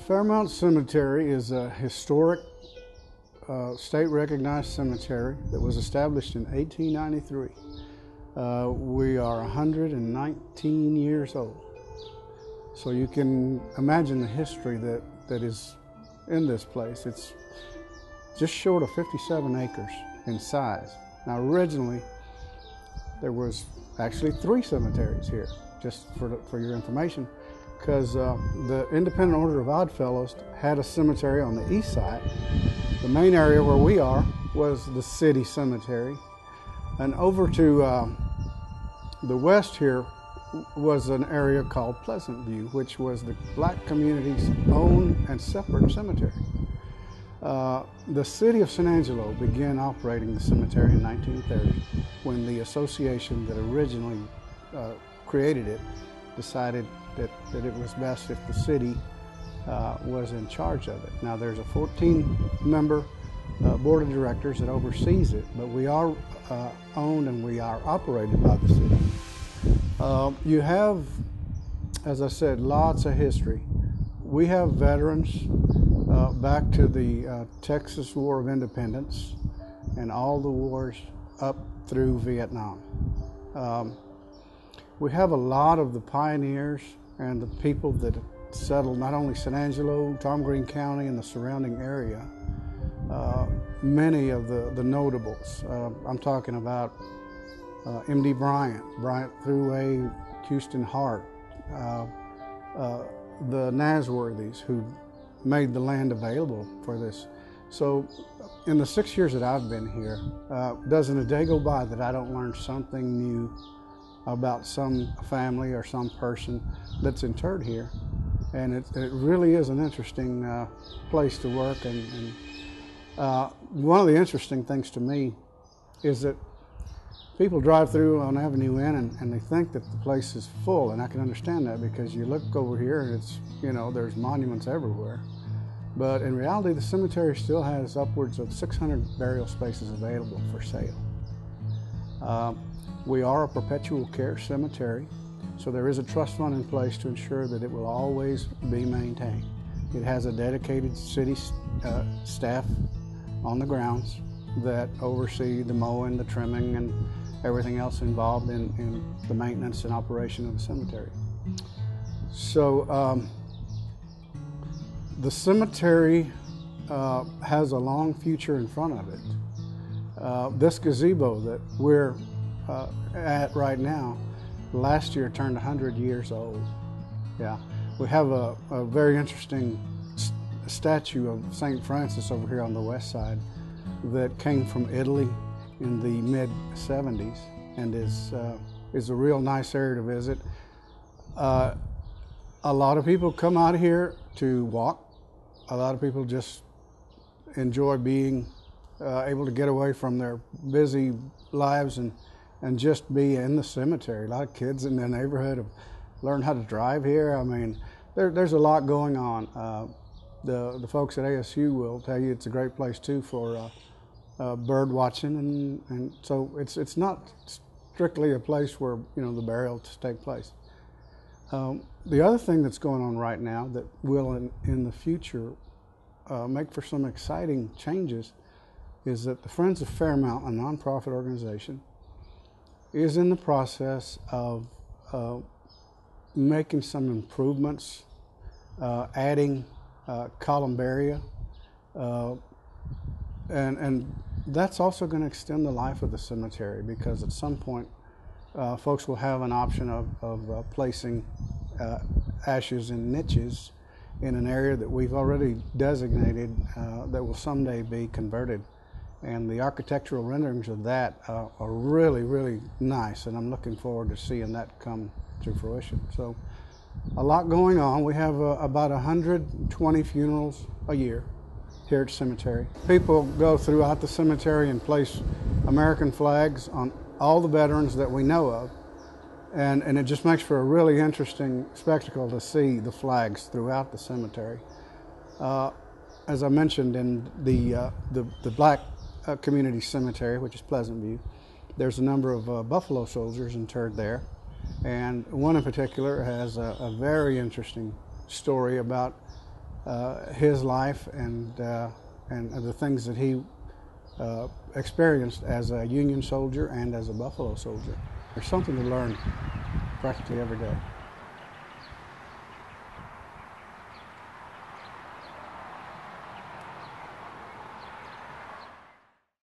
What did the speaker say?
Fairmount Cemetery is a historic state-recognized cemetery that was established in 1893. We are 119 years old. So you can imagine the history that is in this place. It's just short of 57 acres in size. Now originally, there was actually 3 cemeteries here, just for your information, because the Independent Order of Oddfellows had a cemetery on the east side. The main area where we are was the city cemetery. And over to the west here was an area called Pleasant View, which was the black community's own and separate cemetery. The city of San Angelo began operating the cemetery in 1930 when the association that originally created it decided that it was best if the city was in charge of it. Now there's a 14-member board of directors that oversees it, but we are owned and we are operated by the city. You have, as I said, lots of history. We have veterans back to the Texas War of Independence and all the wars up through Vietnam. We have a lot of the pioneers and the people that settled not only San Angelo, Tom Green County, and the surrounding area. Many of the notables. I'm talking about M.D. Bryant Thruway, Houston Hart, the Nasworthys, who made the land available for this. So in the 6 years that I've been here, doesn't a day go by that I don't learn something new about some family or some person that's interred here. And it really is an interesting place to work. And one of the interesting things to me is that people drive through on Avenue N and they think that the place is full, and I can understand that because you look over here and it's, there's monuments everywhere. But in reality, the cemetery still has upwards of 600 burial spaces available for sale. We are a perpetual care cemetery, so there is a trust fund in place to ensure that it will always be maintained. It has a dedicated city staff on the grounds that oversee the mowing, the trimming, and everything else involved in the maintenance and operation of the cemetery. So the cemetery has a long future in front of it. This gazebo that we're at right now, last year turned 100 years old. Yeah, we have a very interesting statue of St. Francis over here on the west side that came from Italy in the mid-70s and is a real nice area to visit. A lot of people come out here to walk. A lot of people just enjoy being able to get away from their busy lives and just be in the cemetery. A lot of kids in the neighborhood have learned how to drive here. I mean, there's a lot going on. The folks at ASU will tell you it's a great place too for bird watching, and so it's not strictly a place where the burials take place. The other thing that's going on right now that will in the future make for some exciting changes is that the Friends of Fairmount, a nonprofit organization, is in the process of making some improvements, adding columbaria, and that's also going to extend the life of the cemetery, because at some point folks will have an option of placing ashes in niches in an area that we've already designated that will someday be converted. And the architectural renderings of that are really, really nice, and I'm looking forward to seeing that come to fruition. So a lot going on. We have about 120 funerals a year here at the cemetery. People go throughout the cemetery and place American flags on all the veterans that we know of, and it just makes for a really interesting spectacle to see the flags throughout the cemetery. As I mentioned, in the black community cemetery, which is Pleasant View, there's a number of Buffalo soldiers interred there, and one in particular has a very interesting story about his life and the things that he experienced as a Union soldier and as a Buffalo soldier. There's something to learn practically every day.